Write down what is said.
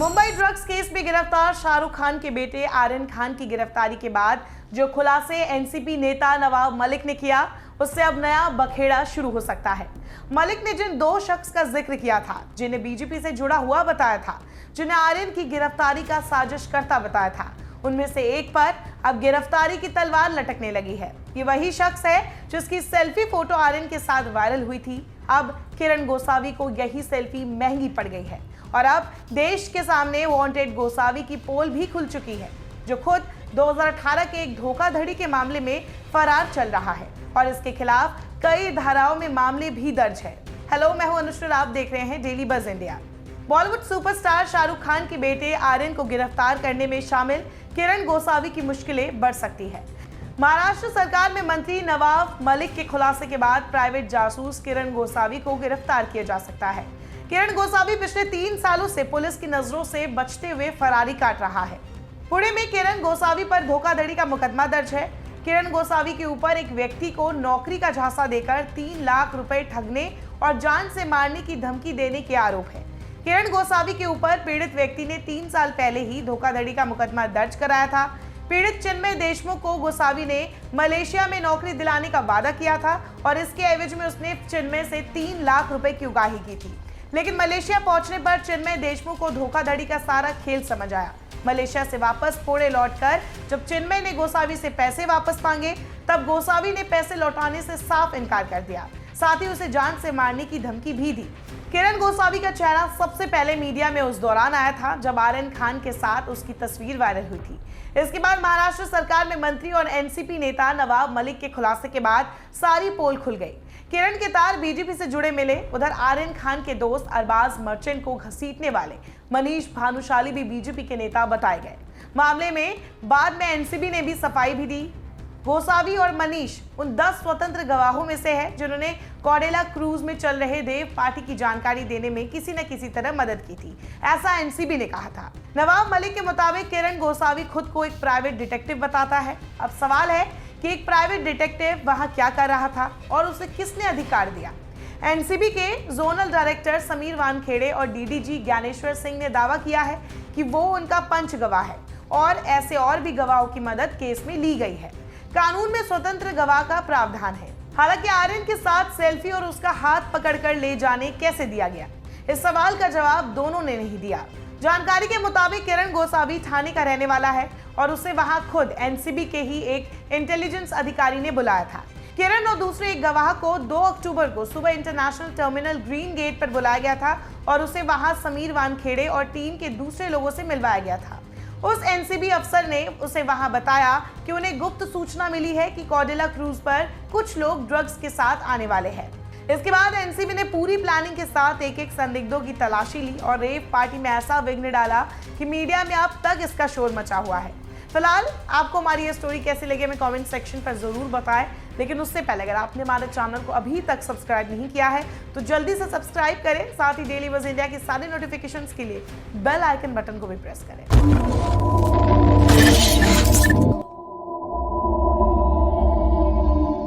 Mumbai drugs case में गिरफ्तार शाहरुख खान के बेटे आर्यन खान की गिरफ्तारी के बाद जो खुलासे एनसीपी नेता नवाब मलिक ने किया, उससे अब नया बखेड़ा शुरू हो सकता है। मलिक ने जिन दो शख्स का जिक्र किया था, जिन्हें बीजेपी से जुड़ा हुआ बताया था, जिन्हें आर्यन की गिरफ्तारी का साजिशकर्ता बताया था, उनमें से एक पर अब गिरफ्तारी की तलवार लटकने लगी है। ये वही शख्स है जिसकी सेल्फी फोटो आर्यन के साथ वायरल हुई थी। अब किरण गोसावी को यही सेल्फी महंगी पड़ गई है और अब देश के सामने वांटेड गोसावी की पोल भी खुल चुकी है, जो खुद 2018 के एक धोखाधड़ी के मामले में फरार चल रहा है और इसके खिलाफ कई धाराओं में मामले भी दर्ज है। हेलो, मैं हूं अनुश्री, आप देख रहे हैं डेली बज इंडिया। बॉलीवुड सुपरस्टार शाहरुख खान के बेटे आर्यन को गिरफ्तार करने में शामिल किरण गोसावी की मुश्किलें बढ़ सकती है। महाराष्ट्र सरकार में मंत्री नवाब मलिक के खुलासे के बाद प्राइवेट जासूस किरण गोसावी को गिरफ्तार किया जा सकता है। किरण गोसावी पिछले 3 सालों से पुलिस की नजरों से बचते हुए फरारी काट रहा है। पुणे में किरण गोसावी पर धोखाधड़ी का मुकदमा दर्ज है। किरण गोसावी के ऊपर एक व्यक्ति को नौकरी का झांसा देकर 3 लाख रुपए ठगने और जान से मारने की धमकी देने के आरोप है। किरण गोसावी के ऊपर पीड़ित व्यक्ति ने 3 साल पहले ही धोखाधड़ी का मुकदमा दर्ज कराया था। पीड़ित चिन्मय देशमुख को गोसावी ने मलेशिया में नौकरी दिलाने का वादा किया था और इसके एवज में उसने चिन्मय से 3 लाख रुपए की उगाही की थी। लेकिन मलेशिया पहुंचने पर चिन्मय देशमुख को धोखाधड़ी का सारा खेल समझ आया। मलेशिया से वापस पुणे लौटकर जब चिन्मय ने गोसावी से पैसे वापस मांगे, तब गोसावी ने पैसे लौटाने से साफ इनकार कर दिया, साथ ही उसे जान से मारने की धमकी भी दी। किरण गोसावी का चेहरा सबसे पहले मीडिया में उस दौरान आया था जब आर्यन खान के साथ उसकी तस्वीर वायरल हुई थी। इसके बाद महाराष्ट्र सरकार में मंत्री और एनसीपी नेता नवाब मलिक के खुलासे के बाद सारी पोल खुल गई। किरण के तार बीजेपी से जुड़े मिले। उधर आर्यन खान के दोस्त अरबाज मर्चेंट को घसीटने वाले मनीष भानुशाली भी बीजेपी के नेता बताए गए। मामले में बाद में एनसीबी ने भी सफाई भी दी। गोसावी और मनीष उन 10 स्वतंत्र गवाहों में से है जिन्होंने कॉडेला क्रूज में चल रहे देव पार्टी की जानकारी देने में किसी न किसी तरह मदद की थी, ऐसा एनसीबी ने कहा था। नवाब मलिक के मुताबिक किरण गोसावी खुद को एक प्राइवेट डिटेक्टिव बताता है। अब सवाल है कि एक प्राइवेट डिटेक्टिव वहां क्या कर रहा था और उसे किसने अधिकार दिया। एनसीबी के जोनल डायरेक्टर समीर वानखेड़े और डीडीजी ज्ञानेश्वर सिंह ने दावा किया है कि वो उनका पंच गवाह है और ऐसे और भी गवाहों की मदद केस में ली गई है। कानून में स्वतंत्र गवाह का प्रावधान है। हालांकि आर्यन के साथ सेल्फी और उसका हाथ पकड़कर ले जाने कैसे दिया गया, इस सवाल का जवाब दोनों ने नहीं दिया। जानकारी के मुताबिक किरण गोसावी थाने का रहने वाला है और उसे वहां खुद एनसीबी के ही एक इंटेलिजेंस अधिकारी ने बुलाया था। किरण और दूसरे एक गवाह को 2 अक्टूबर को सुबह इंटरनेशनल टर्मिनल ग्रीन गेट पर बुलाया गया था और उसे वहां समीर वानखेड़े और टीम के दूसरे लोगों से मिलवाया गया था। उस एनसीबी अफसर ने उसे वहां बताया कि उन्हें गुप्त सूचना मिली है कि कॉडेला क्रूज पर कुछ लोग ड्रग्स के साथ आने वाले हैं। इसके बाद एनसीबी ने पूरी प्लानिंग के साथ एक संदिग्धों की तलाशी ली और रेव पार्टी में ऐसा विघ्न डाला कि मीडिया में अब तक इसका शोर मचा हुआ है। फिलहाल आपको हमारी ये स्टोरी कैसी लगी हमें कमेंट सेक्शन पर जरूर बताएं, लेकिन उससे पहले अगर आपने हमारे चैनल को अभी तक सब्सक्राइब नहीं किया है तो जल्दी से सब्सक्राइब करें। साथ ही डेली बज इंडिया की सारी नोटिफिकेशंस के लिए बेल आइकन बटन को भी प्रेस करें।